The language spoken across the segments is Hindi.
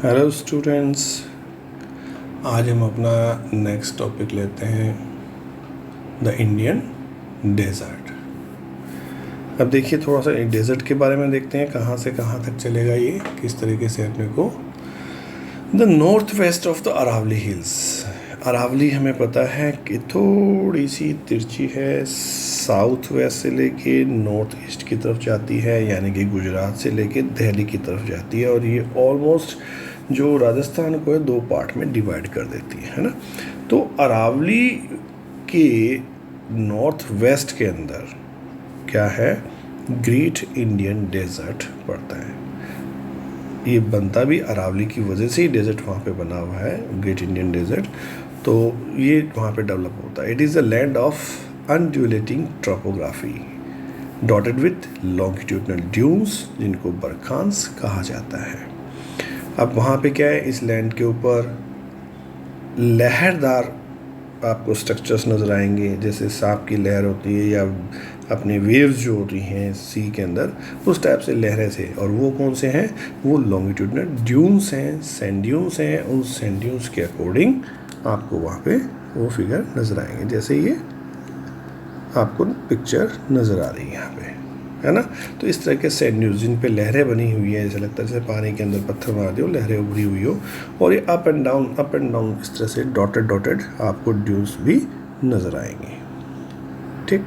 हेलो स्टूडेंट्स, आज हम अपना नेक्स्ट टॉपिक लेते हैं द इंडियन डेजर्ट। अब देखिए थोड़ा सा डेजर्ट के बारे में देखते हैं, कहाँ से कहाँ तक चलेगा ये, किस तरीके से अपने को। The north west of the Aravalli hills. Aravalli हमें पता है कि थोड़ी सी तिरछी है, साउथ वेस्ट से लेके नॉर्थ ईस्ट की तरफ जाती है, यानी कि गुजरात से लेके दिल्ली की तरफ जाती है, और ये ऑलमोस्ट जो राजस्थान को है दो पार्ट में डिवाइड कर देती है ना। तो अरावली के नॉर्थ वेस्ट के अंदर क्या है, ग्रेट इंडियन डेजर्ट पड़ता है। ये बनता भी अरावली की वजह से ही डेजर्ट वहाँ पे बना हुआ है, ग्रेट इंडियन डेजर्ट। तो ये वहाँ पे डेवलप होता है। It is a land of undulating topography dotted with longitudinal dunes, जिनको बरखांस कहा जाता है। अब वहाँ पे क्या है, इस लैंड के ऊपर लहरदार आपको स्ट्रक्चर्स नज़र आएंगे, जैसे सांप की लहर होती है या अपने वेव्स जो होती हैं सी के अंदर, उस टाइप से लहरें से। और वो कौन से हैं, वो लॉन्गिट्यूडनल ड्यून्स हैं, सैंड ड्यून्स हैं। उस सैंड ड्यून्स के अकॉर्डिंग आपको वहाँ पे वो फिगर नज़र आएंगे, जैसे ये आपको पिक्चर नज़र आ रही है यहाँ पे, है ना। तो इस तरह के सैंड ड्यून्स जिन पे लहरें बनी हुई है, ऐसा लगता है जैसे पानी के अंदर पत्थर मार दियो, लहरें उभरी हुई हो, और ये अप एंड डाउन इस तरह से डॉटेड आपको ड्यून्स भी नज़र आएंगे। ठीक,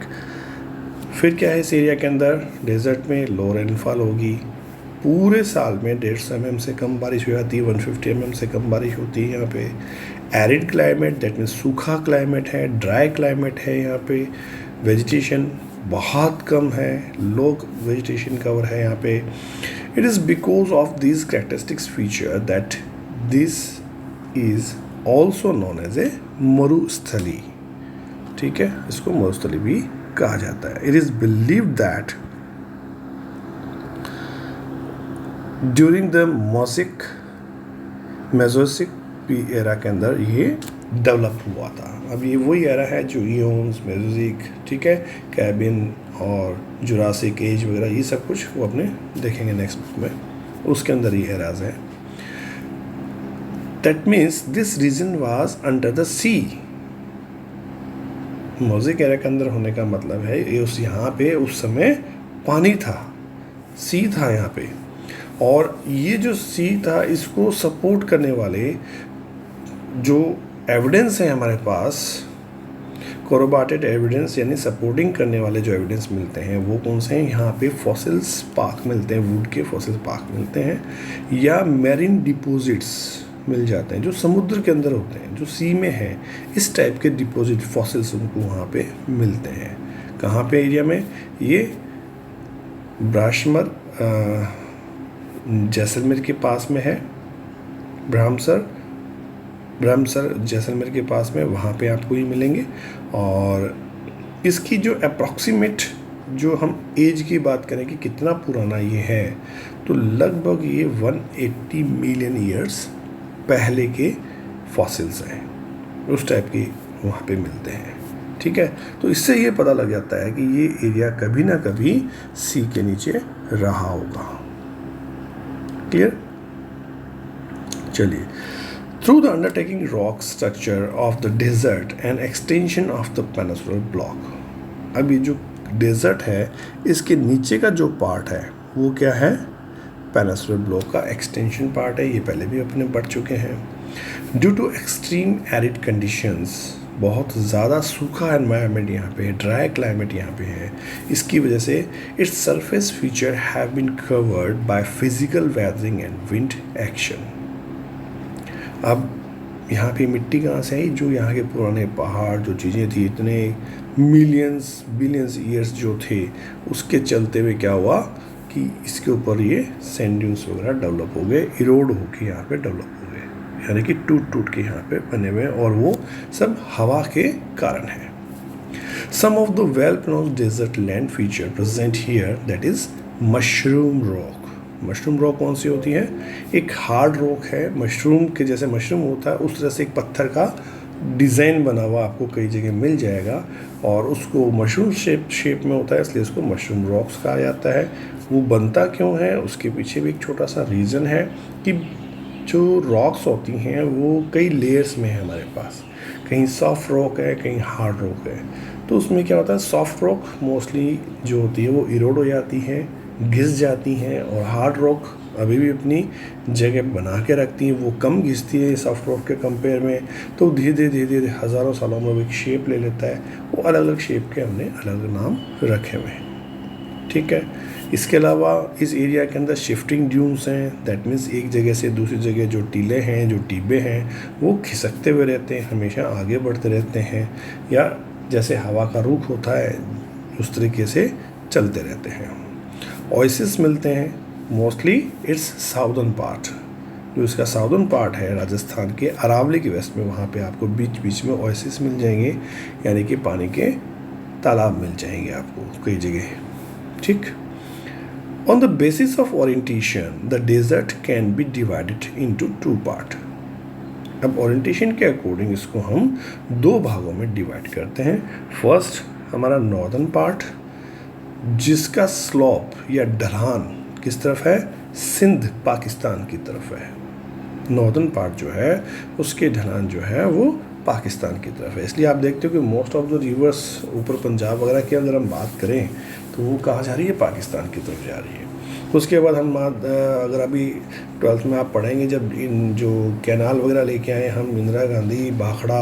फिर क्या है, इस एरिया के अंदर डेजर्ट में लो रेनफॉल होगी। पूरे साल में 150 mm से कम बारिश हो जाती है, 150 mm से कम बारिश होती है यहाँ पे। एरिड क्लाइमेट, दैट मीन्स सूखा क्लाइमेट है, ड्राई क्लाइमेट है यहाँ पे। वेजिटेशन बहुत कम है, लो वेजिटेशन कवर है यहाँ पे। It is because of this characteristics feature that this is also known as a Marusthali. ठीक है, इसको मरुस्थली भी कहा जाता है। It is believed that during the Mesozoic era के अंदर ये डेवलप हुआ था। अब ये वही एरा है जो इयोन्स, मेसोज़ोइक, ठीक है, कैबिन और जुरासिक एज वगैरह, ये सब कुछ वो अपने देखेंगे नेक्स्ट बुक में, उसके अंदर ये एराज हैं। That means this region was under the sea. Mesozoic era के अंदर होने का मतलब है ये उस यहाँ पे उस समय पानी था, सी था यहाँ पे। और ये जो सी था, इसको सपोर्ट करने वाले जो एविडेंस है हमारे पास, कोरोबोरेटेड एविडेंस, यानी सपोर्टिंग करने वाले जो एविडेंस मिलते हैं, वो कौन से हैं, यहाँ पे फॉसिल्स पार्क मिलते हैं, वुड के फॉसिल्स पार्क मिलते हैं, या मैरीन डिपॉजिट्स मिल जाते हैं जो समुद्र के अंदर होते हैं, जो सी में है। इस टाइप के डिपॉजिट फॉसिल्स उनको वहाँ पे मिलते हैं। कहाँ पे एरिया में, ये ब्राशमर जैसलमेर के पास में है, ब्रह्मसर जैसलमेर के पास में, वहाँ पे आपको ये मिलेंगे। और इसकी जो अप्रॉक्सीमेट जो हम एज की बात करें कि कितना पुराना ये है, तो लगभग ये 180 मिलियन ईयर्स पहले के फॉसिल्स हैं, उस टाइप के वहाँ पे मिलते हैं। ठीक है, तो इससे ये पता लग जाता है कि ये एरिया कभी ना कभी सी के नीचे रहा होगा। क्लियर, चलिए। Through the undertaking rock structure of the desert and extension of the peninsular block. अब ये जो डेजर्ट है, इसके नीचे का जो पार्ट है वो क्या है, पेनिनसुलर ब्लॉक का एक्सटेंशन पार्ट है। ये पहले भी अपने बढ़ चुके हैं। Due to extreme arid conditions, बहुत ज़्यादा सूखा एनवायरनमेंट यहाँ पे, ड्राई क्लाइमेट यहाँ पे है, इसकी वजह से its surface feature have been covered by physical weathering and wind action. अब यहाँ पे मिट्टी कहाँ से आई, जो यहाँ के पुराने पहाड़, जो चीज़ें थी, इतने मिलियंस बिलियंस ईयर्स जो थे, उसके चलते हुए क्या हुआ कि इसके ऊपर ये सैंड ड्यून्स वगैरह डेवलप हो गए, इरोड होके यहाँ पे डेवलप हो गए, यानी कि टूट के यहाँ पे बने हुए, और वो सब हवा के कारण है। Some of the well pronounced desert land feature present here, that is mushroom rock. Mushroom rock कौन सी होती है, एक हार्ड रॉक है, मशरूम के जैसे मशरूम होता है उस तरह से एक पत्थर का डिज़ाइन बना हुआ आपको कई जगह मिल जाएगा, और उसको मशरूम शेप में होता है, इसलिए इसको मशरूम रॉक्स कहा जाता है। वो बनता क्यों है, उसके पीछे भी एक छोटा सा रीज़न है कि जो रॉक्स होती हैं वो कई लेयर्स में है हमारे पास, कहीं सॉफ्ट रॉक है, कहीं हार्ड रॉक है। तो उसमें क्या होता है, सॉफ्ट रॉक मोस्टली जो होती है वो इरोड हो जाती है, घिस जाती हैं, और हार्ड रॉक अभी भी अपनी जगह बना के रखती हैं, वो कम घिसती है सॉफ्ट रॉक के कंपेयर में। तो धीरे धीरे हज़ारों सालों में वो एक शेप ले लेता है। वो अलग अलग शेप के हमने अलग अलग नाम रखे हुए हैं, ठीक है। इसके अलावा इस एरिया के अंदर शिफ्टिंग ड्यून्स हैं, दैट मीन्स एक जगह से दूसरी जगह जो टीले हैं, जो टीबे हैं, वो खिसकते हुए रहते हैं, हमेशा आगे बढ़ते रहते हैं, या जैसे हवा का रुख होता है उस तरीके से चलते रहते हैं। ओएसिस मिलते हैं मोस्टली इट्स साउदर्न पार्ट, जो इसका साउदर्न पार्ट है राजस्थान के अरावली के वेस्ट में, वहाँ पे आपको बीच बीच में ओएसिस मिल जाएंगे, यानी कि पानी के तालाब मिल जाएंगे आपको कई जगह, ठीक। On the basis of orientation, the desert can be divided into two parts. अब ओरिएंटेशन के अकॉर्डिंग इसको हम दो भागों में डिवाइड करते हैं। फर्स्ट हमारा नॉर्दर्न पार्ट, जिसका स्लोप या ढलान किस तरफ है, सिंध पाकिस्तान की तरफ है। नॉर्दर्न पार्ट जो है उसके ढलान जो है वो पाकिस्तान की तरफ है। इसलिए आप देखते हो कि मोस्ट ऑफ द रिवर्स ऊपर पंजाब वगैरह के अंदर हम बात करें तो वो कहाँ जा रही है, पाकिस्तान की तरफ जा रही है। उसके बाद हम अगर अभी 12th में आप पढ़ेंगे, जब इन जो कैनाल वगैरह लेके आए हम, इंदिरा गांधी, भाखड़ा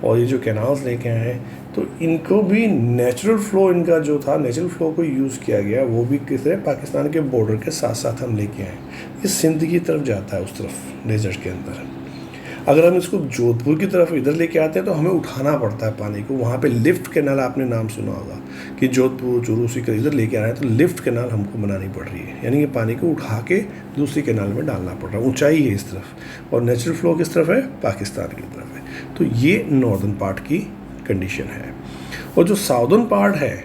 और ये जो कैनाल्स लेके आए हैं, तो इनको भी नेचुरल फ्लो, इनका जो था नेचुरल फ्लो को यूज़ किया गया, वो भी किस तरह पाकिस्तान के बॉर्डर के साथ साथ हम लेके आए। ये सिंध की तरफ जाता है, उस तरफ डेजर्ट के अंदर। अगर हम इसको जोधपुर की तरफ इधर लेके आते हैं तो हमें उठाना पड़ता है पानी को। वहाँ पे लिफ्ट कैनाल आपने नाम सुना होगा कि जोधपुर चुरूसी का इधर लेके आ रहे हैं तो लिफ्ट कैनाल हमको बनानी पड़ रही है, यानी कि पानी को उठा के दूसरी कैनाल में डालना पड़ रहा है। ऊंचाई है इस तरफ और नेचुरल फ्लो किस तरफ है, पाकिस्तान की तरफ है। तो ये नॉर्दर्न पार्ट की कंडीशन है। और जो साउदर्न पार्ट है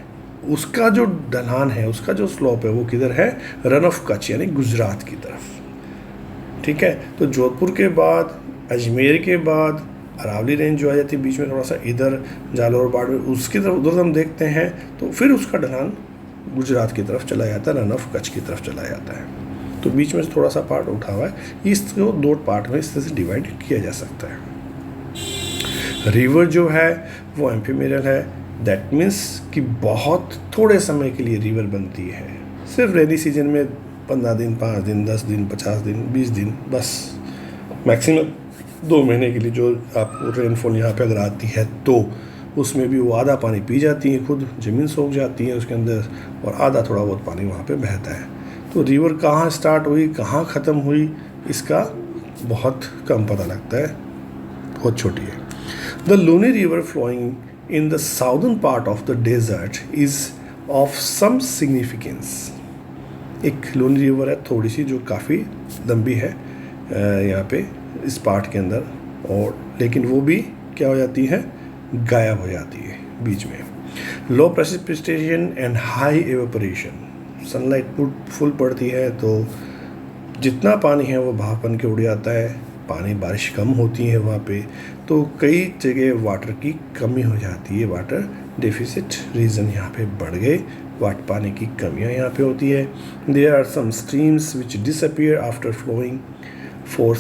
उसका जो ढलान है, उसका जो स्लोप है, वो किधर है, रन ऑफ कच्छ यानी गुजरात की तरफ, ठीक है। तो जोधपुर के बाद, अजमेर के बाद अरावली रेंज जो आ जाती है बीच में, थोड़ा सा इधर जालौर बाड़ में, उसकी तरफ उधर हम देखते हैं तो फिर उसका ढलान गुजरात की तरफ चला जाता है, रन ऑफ कच्छ की तरफ चला जाता है। तो बीच में थोड़ा सा पार्ट उठा हुआ है। इसको दो पार्ट में इस तरह से डिवाइड किया जा सकता है। रिवर जो है वो एम्फीमेरल है, दैट मीन्स कि बहुत थोड़े समय के लिए रिवर बनती है, सिर्फ रेनी सीजन में 15 दिन, 5 दिन, 10 दिन, 50 दिन, 20 दिन, बस मैक्सिमम 2 महीने के लिए जो आपको रेनफॉल यहाँ पे अगर आती है तो उसमें भी वो आधा पानी पी जाती है, खुद ज़मीन सूख जाती है उसके अंदर, और आधा थोड़ा बहुत पानी वहाँ पे बहता है। तो रिवर कहाँ स्टार्ट हुई, कहाँ ख़त्म हुई, इसका बहुत कम पता लगता है, बहुत छोटी है। The Luni river flowing in the southern part of the desert is of some significance. एक लूनी रिवर है थोड़ी सी, जो काफ़ी लंबी है यहाँ पे इस पार्ट के अंदर, और लेकिन वो भी क्या हो जाती है, गायब हो जाती है बीच में। Low precipitation and high evaporation, sunlight full पड़ती है तो जितना पानी है वो भाप बन के उड़ जाता है। पानी, बारिश कम होती है वहाँ पे तो कई जगह वाटर की कमी हो जाती है, वाटर डेफिसिट रीजन यहाँ पे बढ़ गए, पानी की कमियाँ यहाँ पे होती है। There are some streams which disappear after flowing for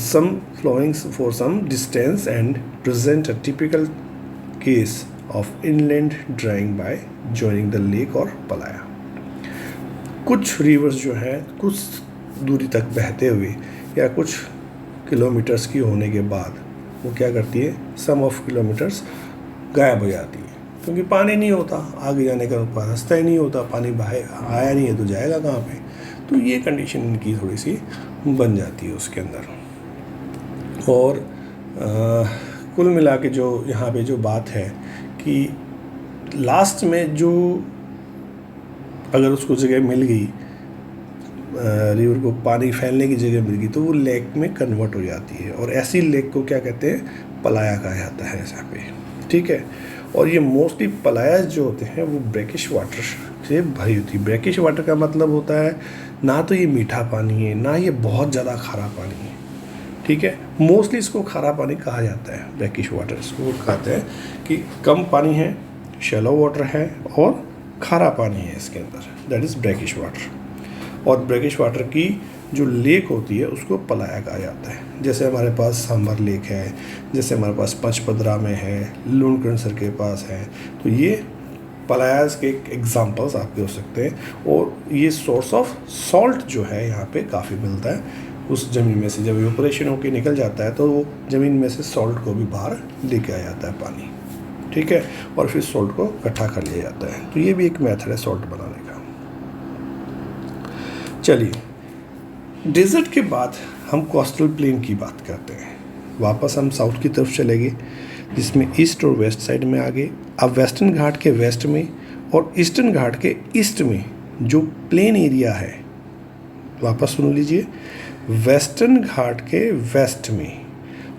some distance and present a typical case of inland drying by joining the lake or पलाया। कुछ रिवर्स जो हैं कुछ दूरी तक बहते हुए या कुछ किलोमीटर्स की होने के बाद वो क्या करती है, सम ऑफ किलोमीटर्स गायब हो जाती है, क्योंकि पानी नहीं होता, आगे जाने का रास्ता ही नहीं होता, पानी आया नहीं है तो जाएगा कहाँ पे। तो ये कंडीशन इनकी थोड़ी सी बन जाती है उसके अंदर। और कुल मिला के जो यहाँ पे जो बात है कि लास्ट में जो अगर उसको जगह मिल गई, रिवर को पानी फैलने की जगह मिल गई, तो वो लेक में कन्वर्ट हो जाती है, और ऐसी लेक को क्या कहते हैं, पलाया कहा जाता है यहाँ पे, ठीक है। और ये मोस्टली पलायास जो होते हैं वो ब्रैकिश वाटर से भरी होती है। ब्रैकिश वाटर का मतलब होता है ना तो ये मीठा पानी है, ना ये बहुत ज़्यादा खारा पानी है, ठीक है। मोस्टली इसको खारा पानी कहा जाता है, ब्रैकिश वाटर इसको कहते हैं कि कम पानी है, शैलो वाटर है और खारा पानी है इसके अंदर, दैट इज़ ब्रैकिश वाटर। और ब्रैकिश वाटर की जो लेक होती है उसको पलाया कहा जाता है। जैसे हमारे पास सांबर लेक है, जैसे हमारे पास पंचपदरा में है, लूणकरणसर के पास है, तो ये पलायास के एग्जांपल्स आपके हो सकते हैं। और ये सोर्स ऑफ सॉल्ट जो है यहाँ पे काफ़ी मिलता है उस ज़मीन में से। जब इवेपोरेशन होकर निकल जाता है तो वो ज़मीन में से सॉल्ट को भी बाहर लेके आ जाता है पानी, ठीक है, और फिर सॉल्ट को इकट्ठा कर लिया जाता है। तो ये भी एक मेथड है सॉल्ट बनाने का। चलिए, डेजर्ट के बाद हम कोस्टल प्लेन की बात करते हैं। वापस हम साउथ की तरफ चलेंगे, जिसमें ईस्ट और वेस्ट साइड में आ गए। अब वेस्टर्न घाट के वेस्ट में और ईस्टर्न घाट के ईस्ट में जो प्लेन एरिया है, वापस सुन लीजिए, वेस्टर्न घाट के वेस्ट में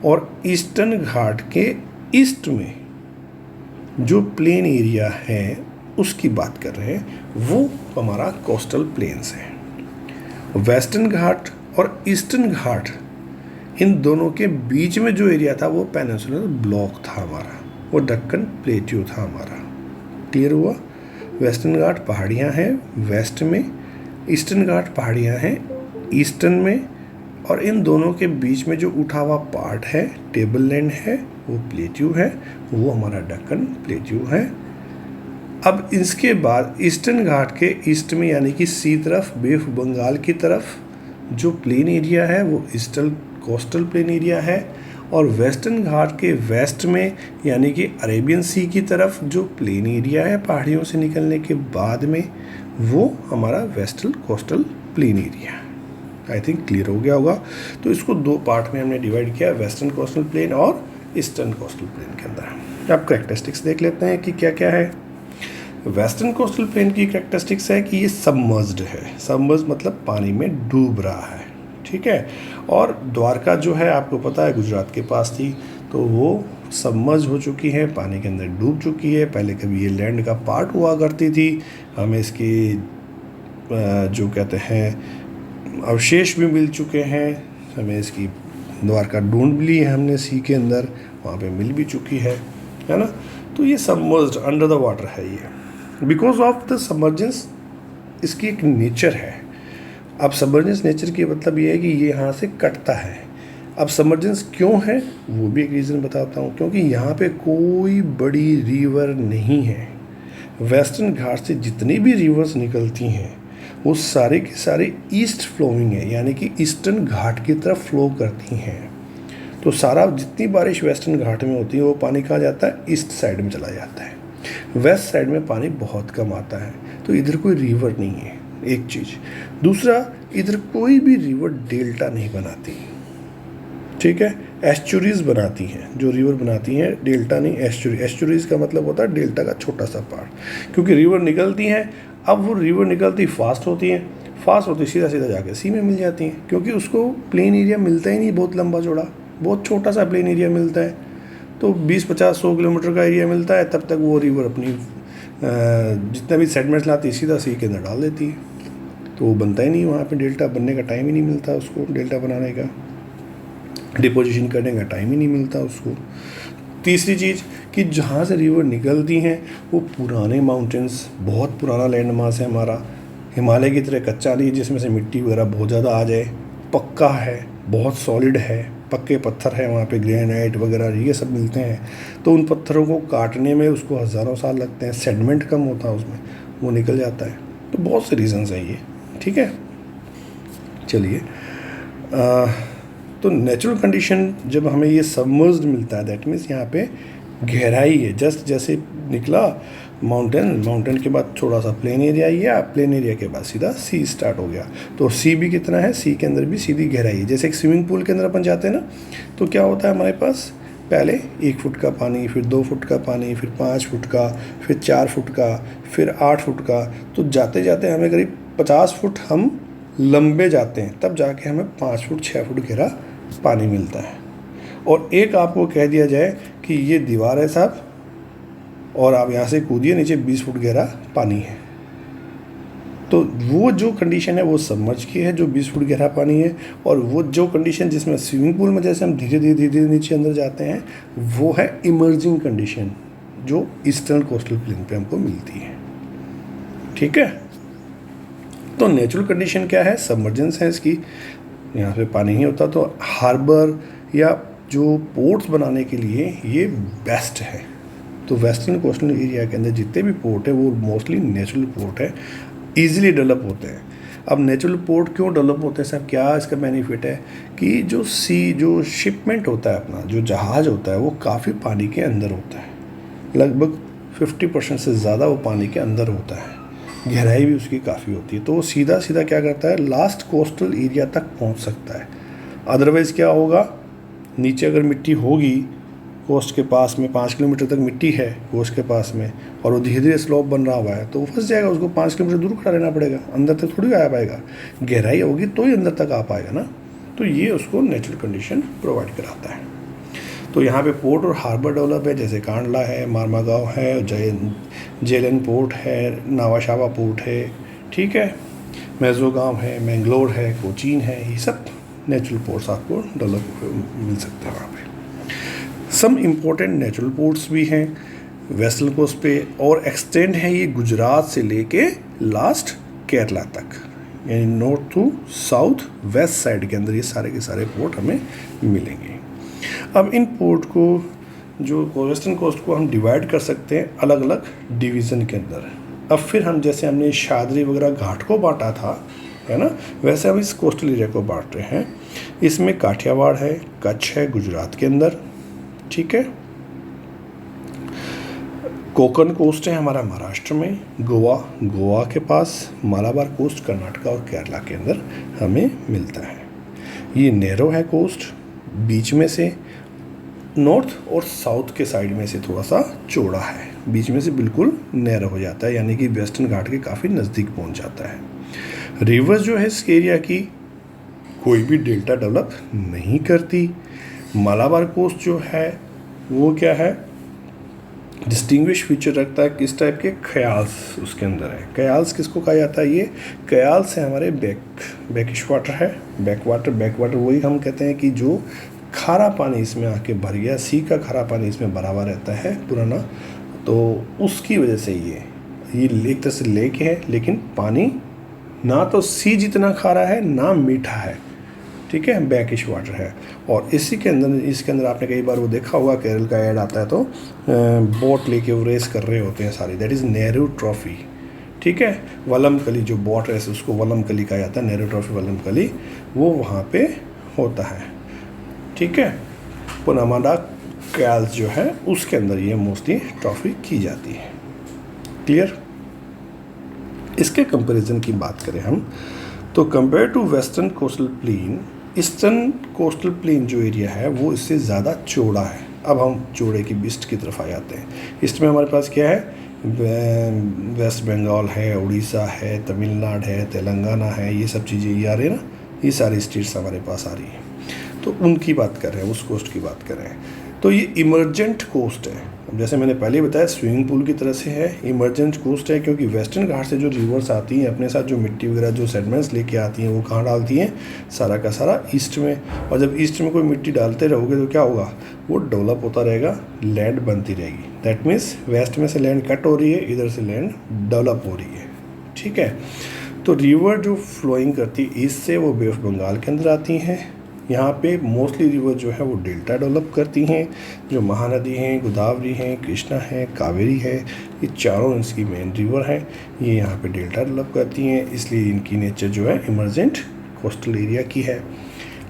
और ईस्टर्न घाट के ईस्ट में जो प्लेन एरिया है उसकी बात कर रहे हैं, वो हमारा कोस्टल प्लेन्स है। वेस्टर्न घाट और ईस्टर्न घाट, इन दोनों के बीच में जो एरिया था वो पेनिनसुलर ब्लॉक था हमारा, वो दक्कन प्लेट्यू था हमारा। क्लियर हुआ? वेस्टर्न घाट पहाड़ियाँ हैं वेस्ट में, ईस्टर्न घाट पहाड़ियाँ हैं ईस्टर्न में, और इन दोनों के बीच में जो उठा हुआ पार्ट है, टेबल लैंड है, वो प्लेट्यू है, वो हमारा दक्कन प्लेट्यू है। अब इसके बाद ईस्टर्न घाट के ईस्ट में यानी कि सी तरफ, बे ऑफ बंगाल की तरफ जो प्लेन एरिया है वो ईस्टर्न कोस्टल प्लेन एरिया है, और वेस्टर्न घाट के वेस्ट में यानी कि अरेबियन सी की तरफ जो प्लेन एरिया है पहाड़ियों से निकलने के बाद में, वो हमारा western coastal plain area. I think clear हो गया होगा। तो इसको दो पार्ट में हमने डिवाइड किया, वेस्टर्न कोस्टल प्लेन और ईस्टर्न कोस्टल प्लेन के अंदर। अब कैरेक्टरिस्टिक्स देख लेते हैं कि क्या क्या है। वेस्टर्न कोस्टल प्लेन की कैरेक्टरिस्टिक्स है कि ये सबमर्ज्ड है। सबमर्ज मतलब पानी में डूब रहा है, ठीक है। और द्वारका जो है आपको पता है गुजरात के पास थी, तो वो सबमर्ज हो चुकी है, पानी के अंदर डूब चुकी है। पहले कभी ये लैंड का पार्ट हुआ करती थी, हमें इसके जो कहते हैं अवशेष भी मिल चुके हैं, हमें इसकी द्वारका ढूंढ ली है हमने सी के अंदर, वहाँ पे मिल भी चुकी है ना। तो ये सबमर्ज्ड अंडर द वाटर है ये, बिकॉज ऑफ द सबमर्जेंस, इसकी एक नेचर है। अब सबमर्जेंस नेचर की मतलब ये है कि ये यहाँ से कटता है। अब सबमर्जेंस क्यों है वो भी एक रीज़न बताता हूँ, क्योंकि यहाँ पे कोई बड़ी रिवर नहीं है। वेस्टर्न घाट से जितनी भी रिवर्स निकलती हैं वो सारे के सारे ईस्ट फ्लोइंग है, यानी कि ईस्टर्न घाट की तरफ फ्लो करती हैं। तो सारा जितनी बारिश वेस्टर्न घाट में होती है वो पानी कहाँ जाता है? ईस्ट साइड में चला जाता है। वेस्ट साइड में पानी बहुत कम आता है, तो इधर कोई रिवर नहीं है, एक चीज़। दूसरा, इधर कोई भी रिवर डेल्टा नहीं बनाती, ठीक है। एस्चुरीज बनाती हैं, जो रिवर बनाती हैं, डेल्टा नहीं, एस्चुरी। एस्चुरीज का मतलब होता है डेल्टा का छोटा सा पार्ट, क्योंकि रिवर निकलती हैं। अब वो रिवर निकलती फास्ट होती हैं, फास्ट होती सीधा सीधा जाके सी में मिल जाती हैं, क्योंकि उसको प्लेन एरिया मिलता ही नहीं बहुत लंबा चौड़ा, बहुत छोटा सा प्लेन एरिया मिलता है। तो 20-50-100 किलोमीटर का एरिया मिलता है, तब तक वो रिवर अपनी जितना भी सेडमेंट्स लाती है सीधा सी के अंदर डाल देती है। तो वो बनता ही नहीं, वहाँ पे डेल्टा बनने का टाइम ही नहीं मिलता उसको, डेल्टा बनाने का, डिपोजिशन करने का टाइम ही नहीं मिलता उसको। तीसरी चीज़ कि जहाँ से रिवर निकलती हैं वो पुराने माउंटेन्स, बहुत पुराना लैंड मास है हमारा, हिमालय की तरह कच्चा नहीं जिसमें से मिट्टी वगैरह बहुत ज़्यादा आ जाए, पक्का है, बहुत सॉलिड है, पक्के पत्थर है वहाँ पे, ग्रेनाइट वगैरह ये सब मिलते हैं। तो उन पत्थरों को काटने में उसको हज़ारों साल लगते हैं, सेडमेंट कम होता है उसमें, वो निकल जाता है। तो बहुत से रीज़न्स हैं ये, ठीक है। चलिए, तो नेचुरल कंडीशन जब हमें ये सबमर्ज्ड मिलता है, दैट मीन्स यहाँ पे गहराई है। जस्ट जैसे निकला माउंटेन के बाद थोड़ा सा प्लेन एरिया गया, प्लेन एरिया के बाद सीधा सी स्टार्ट हो गया। तो सी भी कितना है, सी के अंदर भी सीधी गहराई है। जैसे एक स्विमिंग पूल के अंदर अपन जाते हैं ना, तो क्या होता है हमारे पास, पहले 1 फुट का पानी, फिर 2 फुट का पानी, फिर 5 फुट का, फिर 4 फुट का, फिर 8 फुट का। तो जाते जाते हमें करीब 50 फुट हम लंबे जाते हैं, तब जाके हमें 5 फुट 6 फुट गहरा पानी मिलता है। और एक आपको कह दिया जाए कि ये दीवार है साहब, और आप यहाँ से कूदिए, नीचे 20 फुट गहरा पानी है। तो वो जो कंडीशन है वो सबमर्ज की है, जो 20 फुट गहरा पानी है। और वो जो कंडीशन जिसमें स्विमिंग पूल में जैसे हम धीरे धीरे नीचे अंदर जाते हैं, वो है इमर्जिंग कंडीशन, जो ईस्टर्न कोस्टल प्लेन पे हमको मिलती है, ठीक है। तो नेचुरल कंडीशन क्या है, सबमर्जेंस है इसकी, यहाँ पे पानी ही होता, तो हार्बर या जो पोर्ट्स बनाने के लिए ये बेस्ट है। तो वेस्टर्न कोस्टल एरिया के अंदर जितने भी पोर्ट है वो मोस्टली नेचुरल पोर्ट है, ईजिली डेवलप होते हैं। अब नेचुरल पोर्ट क्यों डेवलप होते हैं सर, क्या इसका बेनिफिट है कि जो शिपमेंट होता है अपना, जो जहाज़ होता है वो काफ़ी पानी के अंदर होता है, लगभग 50% से ज़्यादा वो पानी के अंदर होता है, गहराई भी उसकी काफ़ी होती है। तो वो सीधा सीधा क्या करता है, लास्ट कोस्टल एरिया तक पहुंच सकता है। अदरवाइज़ क्या होगा, नीचे अगर मिट्टी होगी कोस्ट के पास में, 5 किलोमीटर तक मिट्टी है कोस्ट के पास में, और वो धीरे धीरे स्लोप बन रहा हुआ है, तो वो फंस जाएगा, उसको 5 किलोमीटर दूर खड़ा रहना पड़ेगा, अंदर तक थोड़ी आ पाएगा, गहराई होगी तो ही अंदर तक आ पाएगा ना। तो ये उसको नेचुरल कंडीशन प्रोवाइड कराता है। तो यहाँ पे पोर्ट और हार्बर डेवलप है, जैसे कांडला है, मारमागांव है, जेलन पोर्ट है, नावाशावा पोर्ट है, ठीक है, मेजोगांव है, मैंगलोर है, कोचीन है, ये सब नेचुरल पोर्ट्स आपको डेवलप मिल सकते हैं वहाँ पे। सम इम्पोर्टेंट नेचुरल पोर्ट्स भी हैं वेस्टर्न कोस्ट पे, और एक्सटेंड है ये गुजरात से लेके लास्ट केरला तक, यानी north to south west side के अंदर ये सारे के सारे पोर्ट हमें मिलेंगे। अब इन पोर्ट को, जो वेस्टर्न कोस्ट को हम डिवाइड कर सकते हैं अलग अलग डिवीज़न के अंदर। अब फिर हम, जैसे हमने शादरी वगैरह घाट को बांटा था, है ना, वैसे हम इस कोस्टल एरिया को बांट रहे हैं। इसमें काठियावाड़ है, कच्छ है गुजरात के अंदर, ठीक है, कोंकण कोस्ट है हमारा महाराष्ट्र में, गोवा के पास, मालाबार कोस्ट कर्नाटका और केरला के अंदर हमें मिलता है। ये नैरो है कोस्ट, बीच में से नॉर्थ और साउथ के साइड में से थोड़ा सा चौड़ा है, बीच में से बिल्कुल नैरो हो जाता है, यानी कि वेस्टर्न घाट के काफ़ी नज़दीक पहुंच जाता है। रिवर्स जो है इस एरिया की कोई भी डेल्टा डेवलप नहीं करती। मालाबार कोस्ट जो है वो क्या है, डिस्टिंग्विश फीचर रखता है, किस टाइप के, ख्याल्स उसके अंदर है। ख्याल्स किसको कहा जाता है, ये ख्याल्स है हमारे बैकिश वाटर है, बैक वाटर वही हम कहते हैं कि जो खारा पानी इसमें आके भर गया, सी का खारा पानी इसमें भरा हुआ रहता है पुराना, तो उसकी वजह से ये एक तरह से लेक है, लेकिन पानी ना तो सी जितना खारा है ना मीठा है, ठीक है, बैकिश वाटर है। और इसके अंदर आपने कई बार वो देखा होगा, केरल का ऐड आता है तो बोट लेके वो रेस कर रहे होते हैं सारी, दैट इज़ नेहरू ट्रॉफी, ठीक है। वलमकली जो बोट रेस, उसको वलमकली कहा जाता है, नेहरू ट्रॉफी वलमकली, वो वहाँ पे होता है, ठीक है। पुनामाडा कैल्स जो है उसके अंदर ये मोस्टली ट्रॉफी की जाती है, क्लियर। इसके कंपैरिजन की बात करें हम तो compare to western coastal plain, eastern coastal plain जो एरिया है वो इससे ज़्यादा चौड़ा है। अब हम चौड़े की ईस्ट की तरफ आ जाते हैं। ईस्ट में हमारे पास क्या है, वेस्ट बंगाल है, उड़ीसा है, तमिलनाडु है, तेलंगाना है, ये सब चीज़ें ये आ रही है ना, ये सारी स्टेट्स हमारे पास आ रही हैं, तो उनकी बात कर रहे हैं, उस कोस्ट की बात कर रहे हैं। तो ये इमरजेंट कोस्ट है, जैसे मैंने पहले बताया स्विमिंग पूल की तरह से है, इमरजेंट कोस्ट है, क्योंकि वेस्टर्न घाट से जो रिवर्स आती हैं अपने साथ जो मिट्टी वगैरह जो सेडमेंट्स लेके आती हैं वो कहाँ डालती हैं, सारा का सारा ईस्ट में। और जब ईस्ट में कोई मिट्टी डालते रहोगे तो क्या होगा, वो डेवलप होता रहेगा, लैंड बनती रहेगी। दैट मीन्स वेस्ट में से लैंड कट हो रही है, इधर से लैंड डेवलप हो रही है, ठीक है। तो रिवर जो फ्लोइंग करती है ईस्ट से, वो बे ऑफ बंगाल के अंदर आती हैं। यहाँ पे मोस्टली रिवर जो है वो डेल्टा डेवलप करती हैं, जो महानदी हैं, गोदावरी हैं, कृष्णा है, कावेरी है, ये चारों इसकी मेन रिवर हैं, ये यहाँ पे डेल्टा डेवलप करती हैं, इसलिए इनकी नेचर जो है इमरजेंट कोस्टल एरिया की है।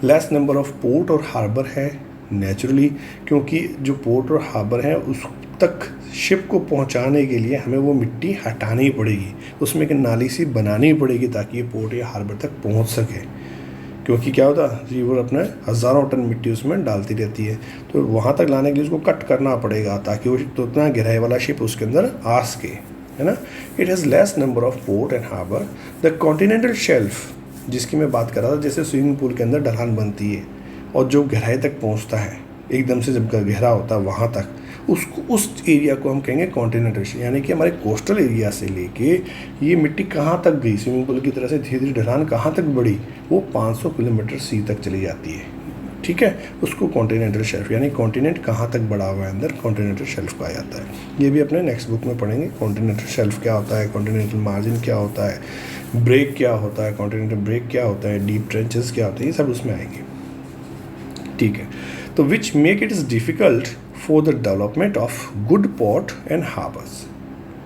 लेस नंबर ऑफ पोर्ट और हार्बर है नेचुरली, क्योंकि जो पोर्ट और हार्बर है उस तक शिप को पहुंचाने के लिए हमें वो मिट्टी हटानी पड़ेगी, उसमें एक नाली सी बनानी पड़ेगी ताकि ये पोर्ट या हार्बर तक पहुंच सके। क्योंकि क्या होता है, रिवर अपने हज़ारों टन मिट्टी उसमें डालती रहती है, तो वहाँ तक लाने के लिए उसको कट करना पड़ेगा ताकि वो तो उतना गहराई वाला शिप उसके अंदर आ सके, है ना। It has less number of port and harbour. The continental shelf जिसकी मैं बात कर रहा था, जैसे स्विमिंग पूल के अंदर ढलान बनती है और जो गहराई तक पहुँचता है एकदम से, जब गहरा होता है वहाँ तक, उसको उस एरिया को हम कहेंगे कॉन्टिनेंटल, यानी कि हमारे कोस्टल एरिया से लेके ये मिट्टी कहाँ तक गई, स्विमिंग पूल की तरह से धीरे धीरे ढलान कहाँ तक बढ़ी, वो 500 किलोमीटर सी तक चली जाती है, ठीक है, उसको कॉन्टिनेंटल शेल्फ, यानी कॉन्टिनेंट कहाँ तक बढ़ा हुआ है अंदर, कॉन्टिनेंटल शेल्फ कहा जाता है। ये भी अपने नेक्स्ट बुक में पढ़ेंगे, कॉन्टिनेंटल शेल्फ क्या होता है, कॉन्टिनेंटल मार्जिन क्या होता है, ब्रेक क्या होता है, कॉन्टिनेंटल ब्रेक क्या होता है, डीप ट्रेंचेस क्या होते हैं, ये सब उसमें आएंगे। ठीक है, तो which make it is difficult for the development of good port and harbours.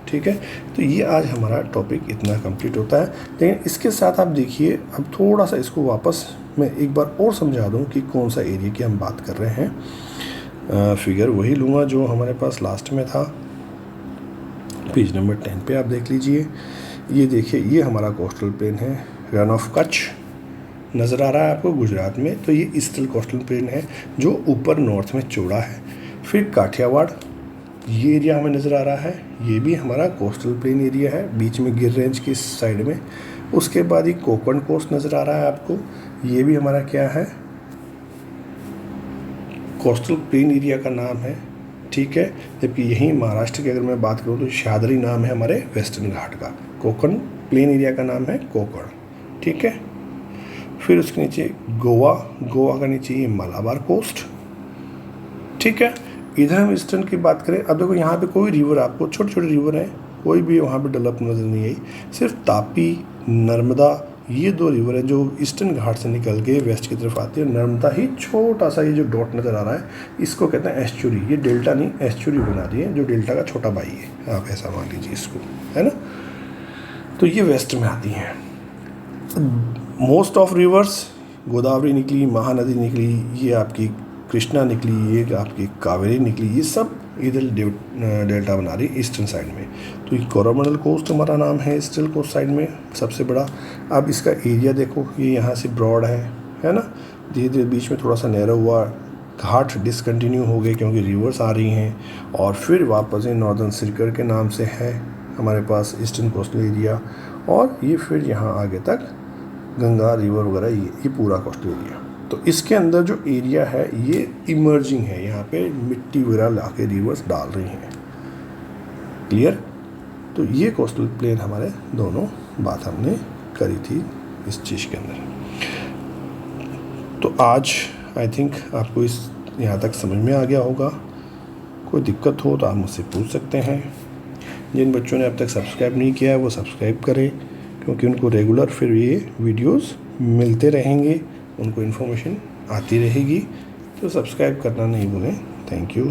ठीक है, तो ये आज हमारा टॉपिक इतना कंप्लीट होता है। लेकिन इसके साथ आप देखिए, अब थोड़ा सा इसको वापस मैं एक बार और समझा दूं कि कौन सा एरिया की हम बात कर रहे हैं। फिगर वही लूँगा जो हमारे पास लास्ट में था, पेज नंबर 10 पे आप देख लीजिए। ये देखिए, ये हमारा कोस्टल प्लेन है, रन ऑफ कच्छ नज़र आ रहा है आपको गुजरात में, तो ये ईस्टर्न कोस्टल प्लेन है जो ऊपर नॉर्थ में चौड़ा है। फिर काठियावाड़, ये एरिया हमें नज़र आ रहा है, ये भी हमारा कोस्टल प्लेन एरिया है, बीच में गिर रेंज की साइड में। उसके बाद ये कोंकण कोस्ट नज़र आ रहा है आपको, ये भी हमारा क्या है, कोस्टल प्लेन एरिया का नाम है। ठीक है, जबकि यहीं महाराष्ट्र की अगर मैं बात करूँ तो शादरी नाम है हमारे वेस्टर्न घाट का, कोंकण प्लेन एरिया का नाम है कोंकण। ठीक है, फिर उसके नीचे गोवा, गोवा का नीचे ये मलाबार कोस्ट। ठीक है, इधर हम ईस्टर्न की बात करें, अब देखो यहाँ पे कोई रिवर, आपको छोटे छोटे रिवर हैं, कोई भी वहाँ पे डेवलप नज़र नहीं आई, सिर्फ तापी, नर्मदा, ये दो रिवर है जो ईस्टर्न घाट से निकल के वेस्ट की तरफ आती है। नर्मदा ही छोटा सा ये जो डॉट नज़र आ रहा है, इसको कहते हैं एस्चुरी, ये डेल्टा नहीं एस्चुरी बना रही है, जो डेल्टा का छोटा भाई है, आप ऐसा मान लीजिए इसको, है ना। तो ये वेस्ट में आती हैं। मोस्ट ऑफ रिवर्स, गोदावरी निकली, महानदी निकली, ये आपकी कृष्णा निकली, ये आपकी कावेरी निकली, ये सब इधर डेल्टा बना रही है ईस्टर्न साइड में। तो ये कोरोमंडल कोस्ट हमारा नाम है ईस्टर्न कोस्ट साइड में सबसे बड़ा। अब इसका एरिया देखो, ये यहाँ से ब्रॉड है ना, धीरे धीरे बीच में थोड़ा सा नैरो हुआ, घाट डिसकंटिन्यू हो गए क्योंकि रिवर्स आ रही हैं, और फिर वापस ये नॉर्दर्न सर्कल के नाम से है हमारे पास ईस्टर्न कोस्टल एरिया, और ये फिर यहाँ आगे तक गंगा रिवर वगैरह, ये पूरा कोस्टल एरिया। तो इसके अंदर जो एरिया है ये इमर्जिंग है, यहाँ पे मिट्टी वगैरह ला के रिवर्स डाल रही हैं। क्लियर, तो ये कोस्टल प्लेन हमारे दोनों बात हमने करी थी इस चीज़ के अंदर। तो आज आई थिंक आपको इस यहाँ तक समझ में आ गया होगा। कोई दिक्कत हो तो आप मुझसे पूछ सकते हैं। जिन बच्चों ने अब तक सब्सक्राइब नहीं किया है वो सब्सक्राइब करें, क्योंकि उनको रेगुलर फिर ये वीडियोस मिलते रहेंगे, उनको इन्फॉर्मेशन आती रहेगी। तो सब्सक्राइब करना नहीं भूलें। Thank you.